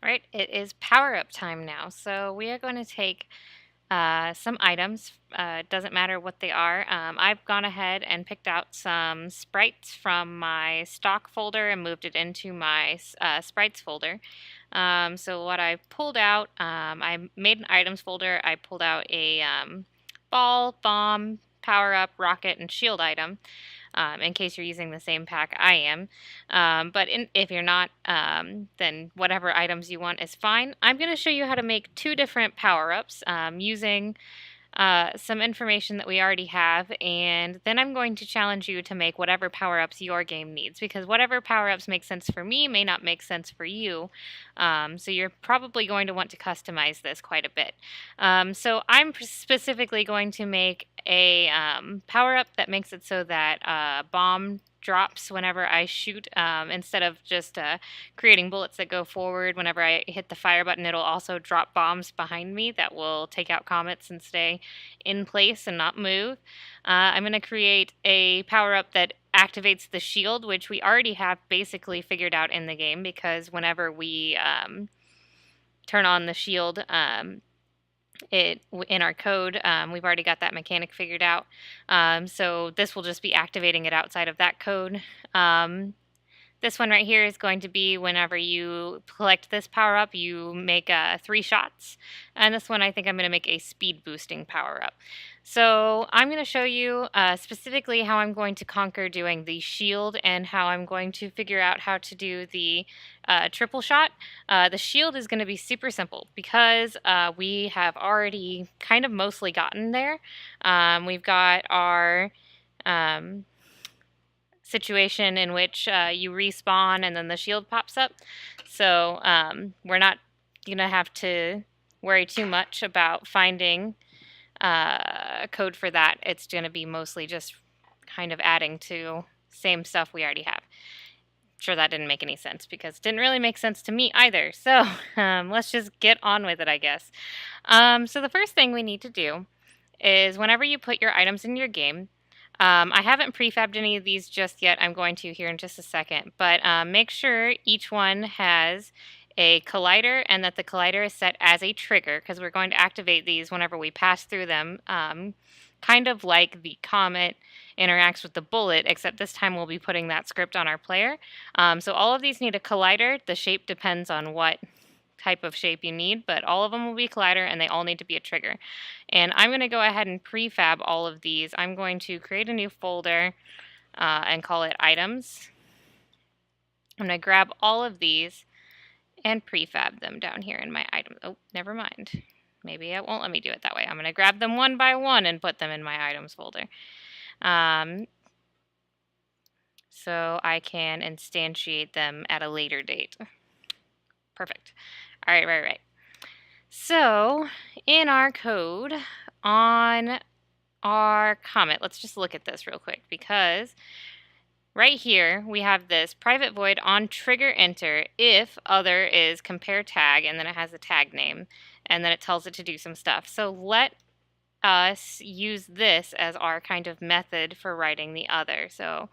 All right, it is power up time now. So we are going to take some items. Doesn't matter what they are. I've gone ahead and picked out some sprites from my stock folder and moved it into my sprites folder. So what I pulled out, I made an items folder. I pulled out a ball, bomb, power up, rocket, and shield item. In case you're using the same pack I am. If you're not, then whatever items you want is fine. I'm going to show you how to make two different power-ups using some information that we already have, and then I'm going to challenge you to make whatever power-ups your game needs, because whatever power-ups make sense for me may not make sense for you, so you're probably going to want to customize this quite a bit. So I'm specifically going to make a power-up that makes it so that bomb drops whenever I shoot, instead of just creating bullets that go forward. Whenever I hit the fire button, it'll also drop bombs behind me that will take out comets and stay in place and not move. I'm going to create a power-up that activates the shield, which we already have basically figured out in the game, because whenever we turn on the shield, in our code, we've already got that mechanic figured out. So this will just be activating it outside of that code. This one right here is going to be whenever you collect this power up, you make 3 shots. And this one I think I'm going to make a speed boosting power up. So I'm going to show you specifically how I'm going to conquer doing the shield and how I'm going to figure out how to do the triple shot. The shield is going to be super simple because we have already kind of mostly gotten there. We've got our situation in which you respawn and then the shield pops up. So we're not going to have to worry too much about finding code for that. It's going to be mostly just kind of adding to same stuff we already have. Sure, that didn't make any sense because it didn't really make sense to me either. So let's just get on with it, I guess. So the first thing we need to do is whenever you put your items in your game, I haven't prefabbed any of these just yet. I'm going to here in just a second. But make sure each one has a collider and that the collider is set as a trigger, because we're going to activate these whenever we pass through them, kind of like the Comet interacts with the bullet, except this time we'll be putting that script on our player. So all of these need a collider. The shape depends on what type of shape you need, but all of them will be collider and they all need to be a trigger. And I'm going to go ahead and prefab all of these. I'm going to create a new folder and call it items. I'm going to grab all of these and prefab them down here in my items. Oh, never mind. Maybe it won't let me do it that way. I'm going to grab them one by one and put them in my items folder. So I can instantiate them at a later date. Perfect. All right, right. So in our code on our Comet, let's just look at this real quick, because right here we have this private void on trigger enter if other is compare tag, and then it has a tag name, and then it tells it to do some stuff. So let us use this as our kind of method for writing the other. So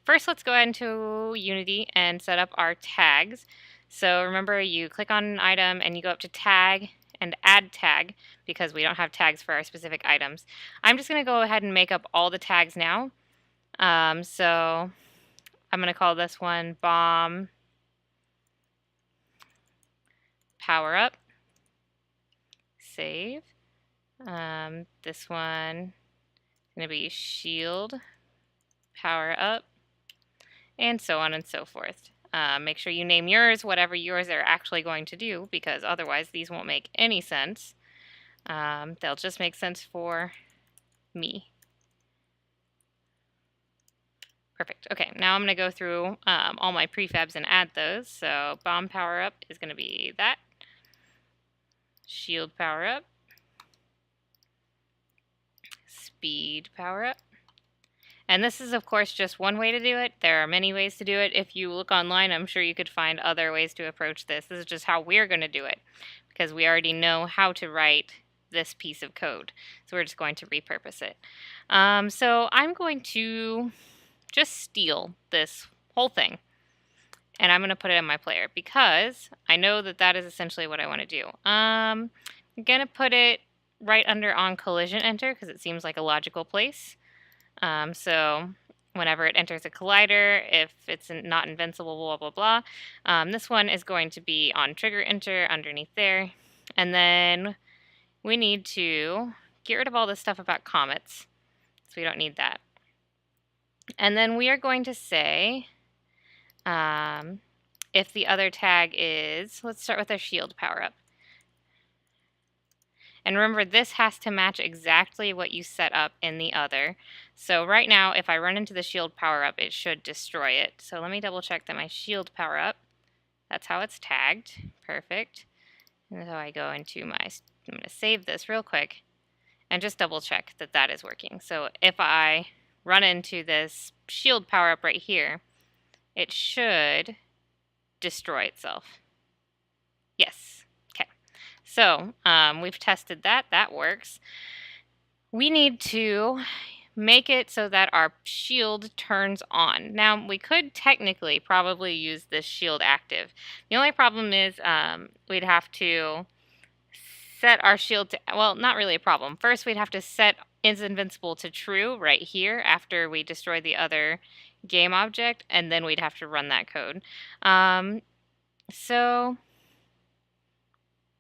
first let's go ahead into Unity and set up our tags. So remember, you click on an item and you go up to tag and add tag, because we don't have tags for our specific items. I'm just going to go ahead and make up all the tags now. So I'm going to call this one bomb power up. Save. This one is going to be shield power up, and so on and so forth. Make sure you name yours whatever yours are actually going to do, because otherwise these won't make any sense. They'll just make sense for me. Perfect. Okay, now I'm going to go through all my prefabs and add those. So bomb power up is going to be that. Shield power up. Speed power up. And this is, of course, just one way to do it. There are many ways to do it. If you look online, I'm sure you could find other ways to approach this. This is just how we're going to do it, because we already know how to write this piece of code. So we're just going to repurpose it. So I'm going to just steal this whole thing. and I'm going to put it in my player because I know that that is essentially what I want to do. I'm going to put it right under on collision enter because it seems like a logical place. So whenever it enters a collider, if it's not invincible, blah, blah, blah. This one is going to be on trigger enter underneath there. And then we need to get rid of all this stuff about comets. So we don't need that. And then we are going to say if the other tag is, let's start with our shield power up. And remember, this has to match exactly what you set up in the other. So right now, if I run into the shield power up, it should destroy it. So let me double check that my shield power up, that's how it's tagged. Perfect. And so I go into my, I'm going to save this real quick and just double check that that is working. So if I run into this shield power up right here, it should destroy itself. Yes. Okay. So we've tested that. That works. We need to make it so that our shield turns on. Now, we could technically probably use this shield active. The only problem is we'd have to set our shield to, well, not really a problem. First, we'd have to set is invincible to true right here after we destroy the other game object, and then we'd have to run that code. So,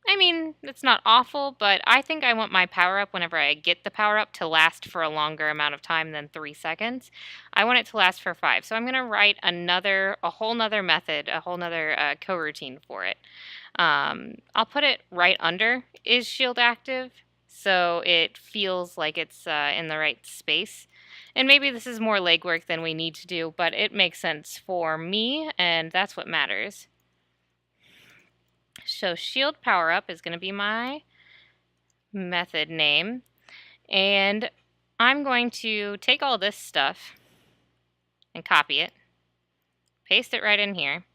I mean, it's not awful, but I think I want my power-up whenever I get the power-up to last for a longer amount of time than 3 seconds. I want it to last for 5. So I'm going to write a whole nother method, a whole nother coroutine for it. I'll put it right under is shield active, so it feels like it's in the right space. And maybe this is more legwork than we need to do, but it makes sense for me, and that's what matters. So shield power up is going to be my method name, and I'm going to take all this stuff and copy it, paste it right in here.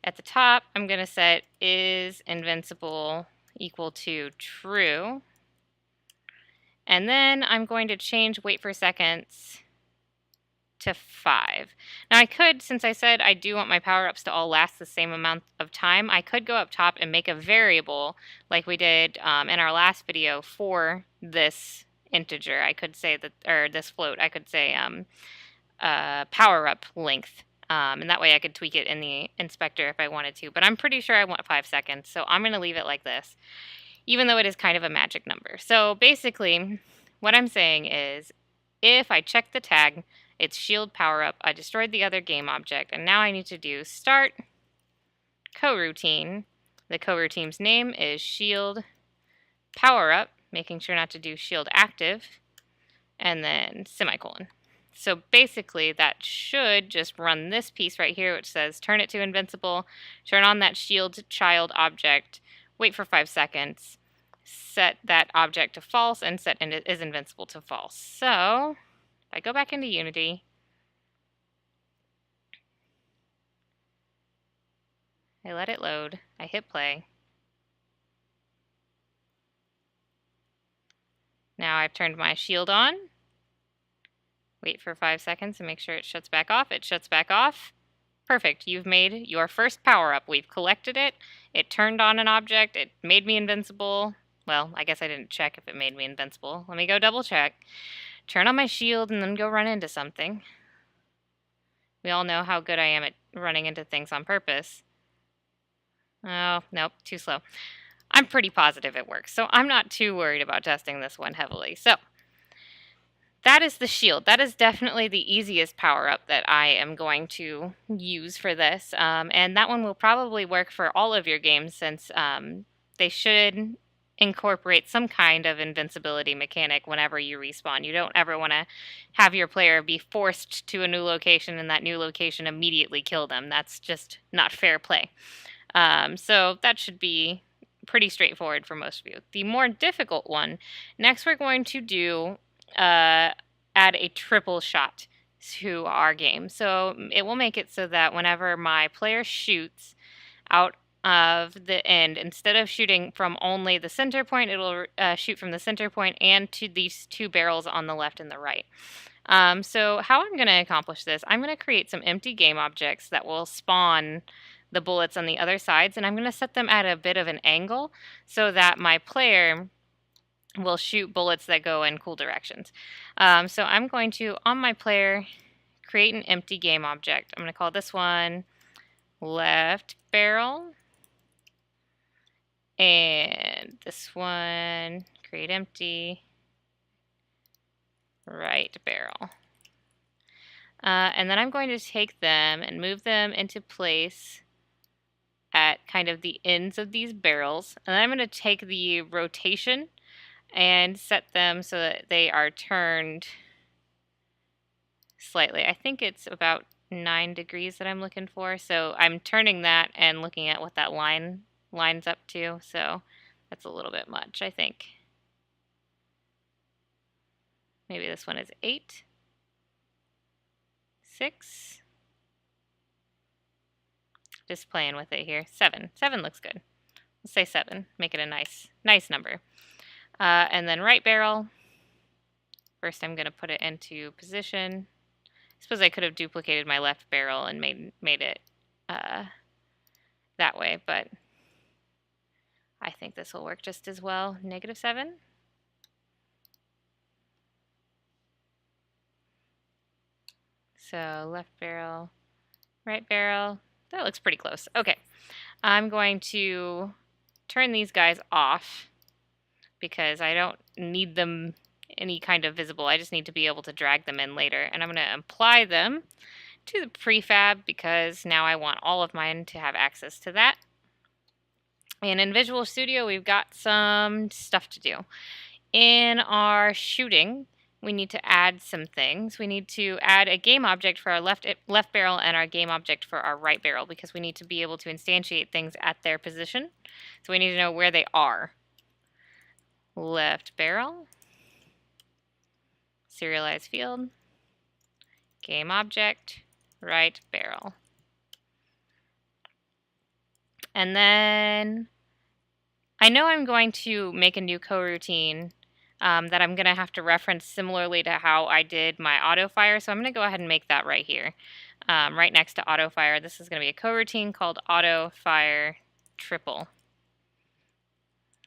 At the top, I'm going to set is invincible equal to true, and then I'm going to change wait for seconds to 5. Now I could, since I said I do want my power-ups to all last the same amount of time, I could go up top and make a variable like we did in our last video for this integer. I could say that, or this float, I could say power-up length. And that way I could tweak it in the inspector if I wanted to. But I'm pretty sure I want 5 seconds, so I'm going to leave it like this, even though it is kind of a magic number. So basically, what I'm saying is, if I check the tag, it's shield power up, I destroyed the other game object, and now I need to do start coroutine. The coroutine's name is shield power up, making sure not to do shield active, and then semicolon. So basically that should just run this piece right here, which says turn it to invincible, turn on that shield child object, wait for 5 seconds, set that object to false, and set is invincible to false. So if I go back into Unity, I let it load, I hit play. Now I've turned my shield on. Wait for 5 seconds and make sure it shuts back off. It shuts back off. Perfect. You've made your first power-up. We've collected it. It turned on an object. It made me invincible. Well, I guess I didn't check if it made me invincible. Let me go double check. Turn on my shield and then go run into something. We all know how good I am at running into things on purpose. Oh, nope, too slow. I'm pretty positive it works, so I'm not too worried about testing this one heavily. So that is the shield. That is definitely the easiest power-up that I am going to use for this. And that one will probably work for all of your games since they should incorporate some kind of invincibility mechanic whenever you respawn. You don't ever want to have your player be forced to a new location and that new location immediately kill them. That's just not fair play. So that should be pretty straightforward for most of you. The more difficult one, next we're going to do add a triple shot to our game. So it will make it so that whenever my player shoots out of the end, instead of shooting from only the center point, it'll shoot from the center point and to these 2 barrels on the left and the right. So how I'm going to accomplish this, I'm going to create some empty game objects that will spawn the bullets on the other sides, and I'm going to set them at a bit of an angle so that my player will shoot bullets that go in cool directions. So I'm going to, on my player, create an empty game object. I'm going to call this one left barrel, and this one, create empty, right barrel. And then I'm going to take them and move them into place at kind of the ends of these barrels. And then I'm going to take the rotation and set them so that they are turned slightly. I think it's about 9 degrees that I'm looking for. So I'm turning that and looking at what that line lines up to. So that's a little bit much, I think. Maybe this one is 8. 6. Just playing with it here. 7. 7 looks good. Let's say 7. Make it a nice number. And then right barrel. First I'm going to put it into position. I suppose I could have duplicated my left barrel and made it that way, but I think this will work just as well. -7. So left barrel, right barrel. That looks pretty close. Okay, I'm going to turn these guys off because I don't need them any kind of visible. I just need to be able to drag them in later. And I'm going to apply them to the prefab because now I want all of mine to have access to that. And in Visual Studio, we've got some stuff to do. In our shooting, we need to add some things. We need to add a game object for our left barrel and our game object for our right barrel because we need to be able to instantiate things at their position. So we need to know where they are. Left barrel, serialized field, game object, right barrel. And then I know I'm going to make a new coroutine that I'm going to have to reference similarly to how I did my auto fire. So I'm going to go ahead and make that right here, right next to auto fire. This is going to be a coroutine called auto fire triple.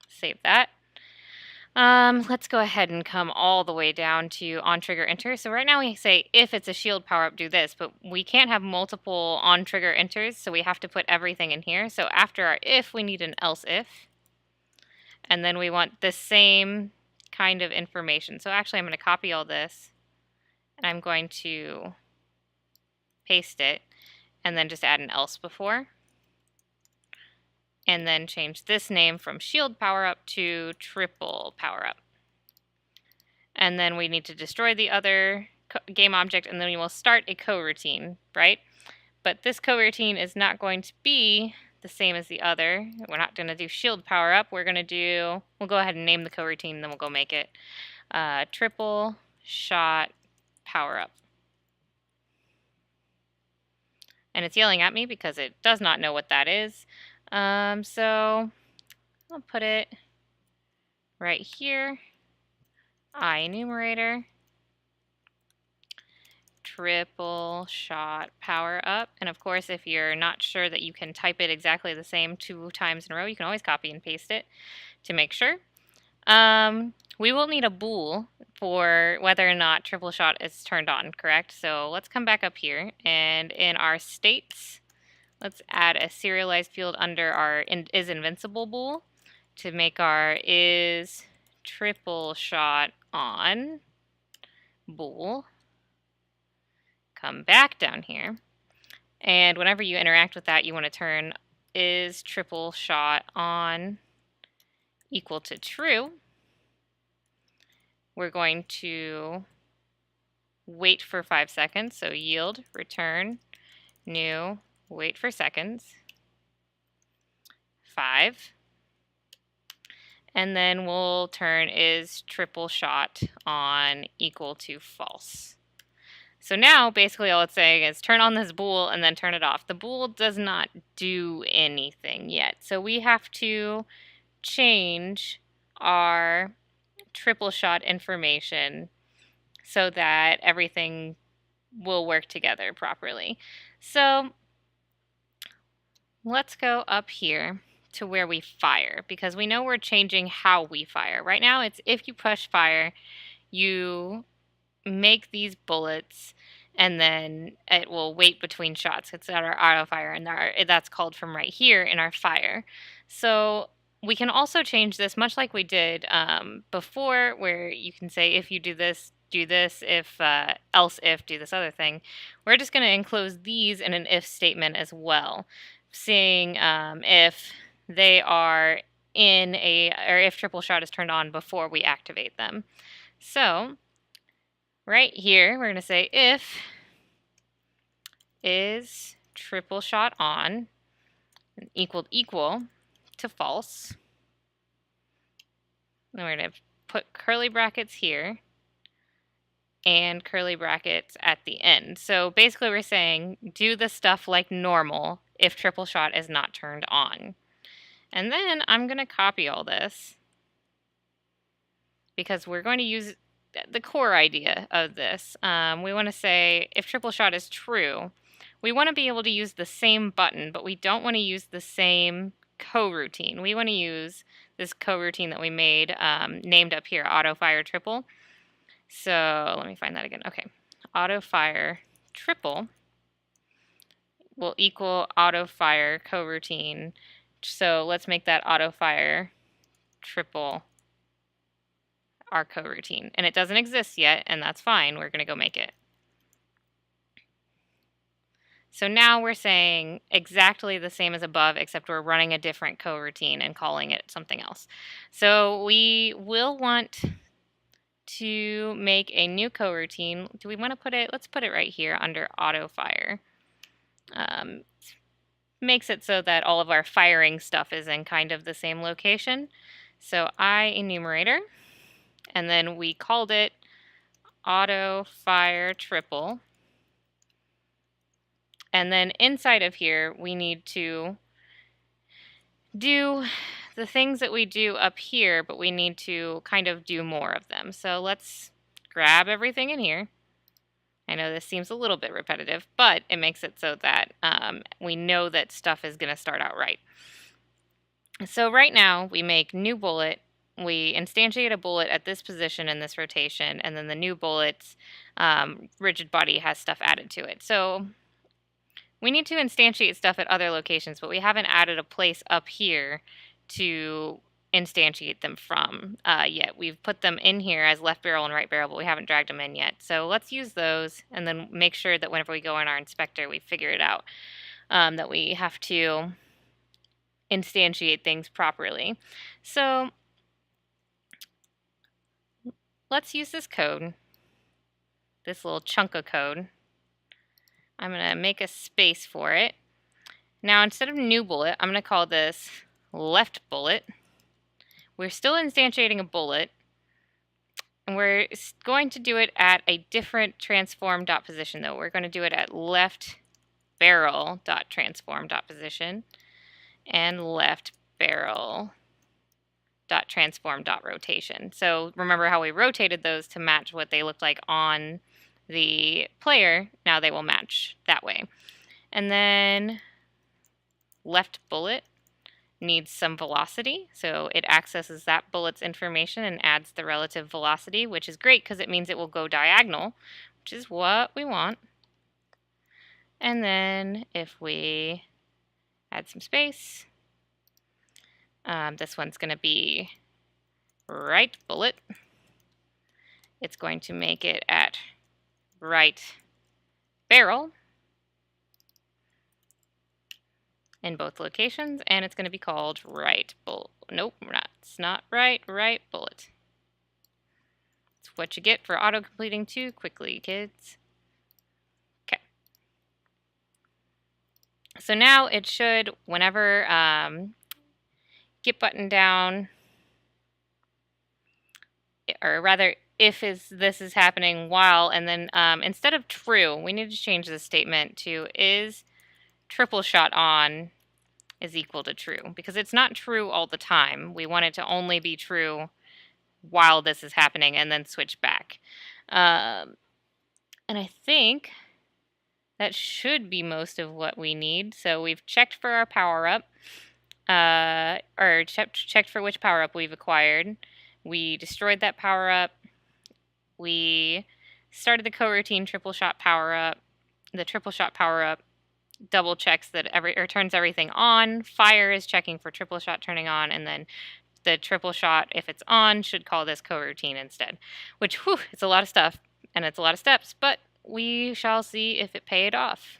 Save that. Let's go ahead and come all the way down to on trigger enter. So right now we say if it's a shield power up, do this, but we can't have multiple on trigger enters, so we have to put everything in here. So after our if, we need an else if, and then we want the same kind of information. So actually I'm going to copy all this and I'm going to paste it and then just add an else before. And then change this name from shield power up to triple power up. And then we need to destroy the other game object and then we will start a coroutine, right? But this coroutine is not going to be the same as the other. We're not going to do shield power up. We'll go ahead and name the coroutine and then we'll go make it triple shot power up. And it's yelling at me because it does not know what that is. So I'll put it right here, I enumerator, triple shot power up. And of course, if you're not sure that you can type it exactly the same 2 times in a row, you can always copy and paste it to make sure. We will need a bool for whether or not triple shot is turned on, correct? So let's come back up here and in our states, let's add a serialized field under our is invincible bool to make our is triple shot on bool. Come back down here. And whenever you interact with that, you want to turn is triple shot on equal to true. We're going to wait for 5 seconds. So yield, return, new, wait for seconds, 5, and then we'll turn is triple shot on equal to false. So now basically all it's saying is turn on this bool and then turn it off. The bool does not do anything yet, so we have to change our triple shot information so that everything will work together properly. So let's go up here to where we fire, because we know we're changing how we fire. Right now it's if you push fire, you make these bullets and then it will wait between shots. It's at our auto fire, and that's called from right here in our fire. So we can also change this much like we did before, where you can say if you do this, if else if, do this other thing. We're just going to enclose these in an if statement as well, seeing if they are in or if triple shot is turned on before we activate them. So right here, we're going to say if is triple shot on equal to false. And we're going to put curly brackets here and curly brackets at the end. So basically we're saying do the stuff like normal if triple shot is not turned on. And then I'm going to copy all this because we're going to use the core idea of this. We want to say if triple shot is true, we want to be able to use the same button, but we don't want to use the same coroutine. We want to use this coroutine that we made, named up here, auto fire triple. So let me find that again. Okay, auto fire triple will equal auto fire coroutine. So let's make that auto fire triple our coroutine. And it doesn't exist yet, and that's fine. We're going to go make it. So now we're saying exactly the same as above, except we're running a different coroutine and calling it something else. So we will want to make a new coroutine. Do we want to put it? Let's put it right here under auto fire. Makes it so that all of our firing stuff is in kind of the same location. So I enumerator, and then we called it auto fire triple. And then inside of here, we need to do the things that we do up here, but we need to kind of do more of them. So let's grab everything in here. I know this seems a little bit repetitive, but it makes it so that we know that stuff is going to start out right. So right now, we make new bullet. We instantiate a bullet at this position in this rotation, and then the new bullet's rigid body has stuff added to it. So we need to instantiate stuff at other locations, but we haven't added a place up here to instantiate them from yet. We've put them in here as left barrel and right barrel, but we haven't dragged them in yet. So let's use those and then make sure that whenever we go in our inspector, we figure it out, that we have to instantiate things properly. So let's use this code, this little chunk of code. I'm going to make a space for it. Now, instead of new bullet, I'm going to call this left bullet. We're still instantiating a bullet, and we're going to do it at a different transform dot position, though. We're going to do it at left barrel dot transform dot position and left barrel dot transform dot rotation. So remember how we rotated those to match what they looked like on the player. Now they will match that way. And then left bullet needs some velocity, so it accesses that bullet's information and adds the relative velocity, which is great because it means it will go diagonal, which is what we want. And then if we add some space, this one's going to be right bullet. It's going to make it at right barrel in both locations, and it's going to be called right bullet. Nope, it's not right bullet. It's what you get for auto-completing too quickly, kids. Okay. So now it should, whenever get button down, or rather, if this is happening while, and then instead of true, we need to change the statement to is triple shot on is equal to true, because it's not true all the time. We want it to only be true while this is happening and then switch back. And I think that should be most of what we need. So we've checked for our power-up, or checked for which power-up we've acquired. We destroyed that power-up. We started the coroutine triple shot power-up. The triple shot power-up double checks that turns everything on. Fire is checking for triple shot turning on, and then the triple shot, if it's on, should call this coroutine instead. Which, whew, it's a lot of stuff, and it's a lot of steps, but we shall see if it paid off.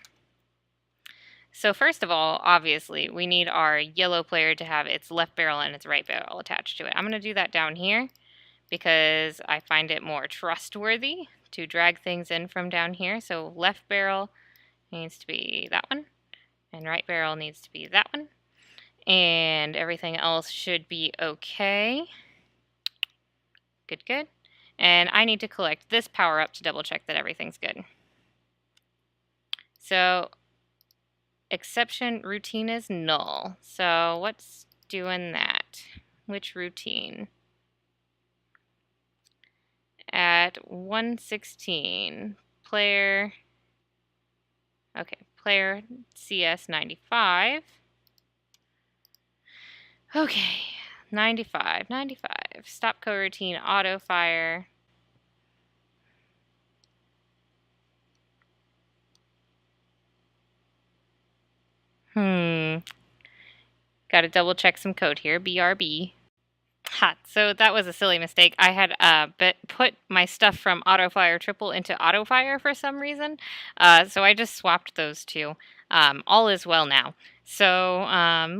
So first of all, obviously, we need our yellow player to have its left barrel and its right barrel attached to it. I'm going to do that down here because I find it more trustworthy to drag things in from down here. So left barrel needs to be that one, and right barrel needs to be that one. And everything else should be okay. Good, good. And I need to collect this power up to double check that everything's good. So exception routine is null. So what's doing that? Which routine? At 116, player, okay, player CS 95. Okay, 95, stop coroutine, auto fire. Gotta double check some code here, BRB. Ha, so that was a silly mistake. I had put my stuff from auto fire triple into auto fire for some reason. So I just swapped those two. All is well now. So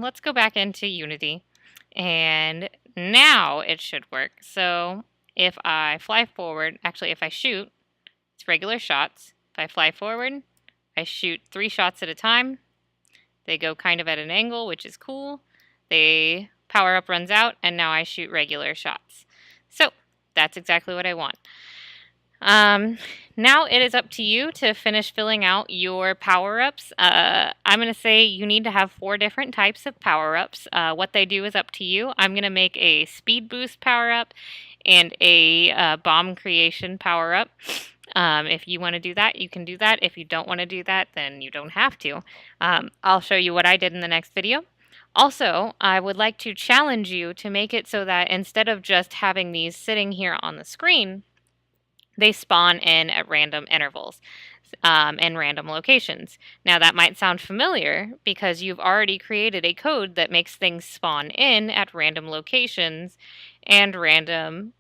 let's go back into Unity. And now it should work. So if I fly forward, actually if I shoot, it's regular shots. If I fly forward, I shoot 3 shots at a time. They go kind of at an angle, which is cool. The power up runs out, and now I shoot regular shots. So that's exactly what I want. Now it is up to you to finish filling out your power-ups. I'm going to say you need to have 4 different types of power-ups. What they do is up to you. I'm going to make a speed boost power-up and a bomb creation power-up. If you want to do that, you can do that. If you don't want to do that, then you don't have to. I'll show you what I did in the next video. Also, I would like to challenge you to make it so that instead of just having these sitting here on the screen, they spawn in at random intervals and random locations. Now that might sound familiar because you've already created a code that makes things spawn in at random locations and random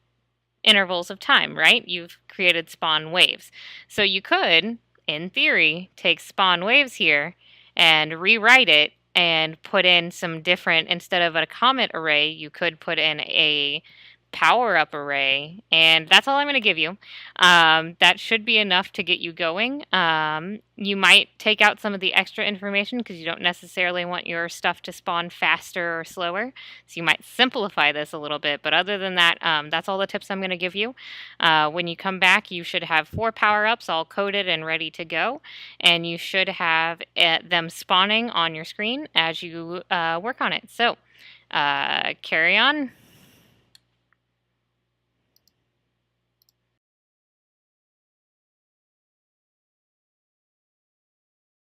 intervals of time, right? You've created spawn waves. So you could, in theory, take spawn waves here and rewrite it and put in some different, instead of a comet array, you could put in a power-up array, and that's all I'm going to give you. That should be enough to get you going. You might take out some of the extra information because you don't necessarily want your stuff to spawn faster or slower, so you might simplify this a little bit, but other than that, that's all the tips I'm going to give you. When you come back, you should have 4 power-ups all coded and ready to go, and you should have them spawning on your screen as you work on it. So, carry on.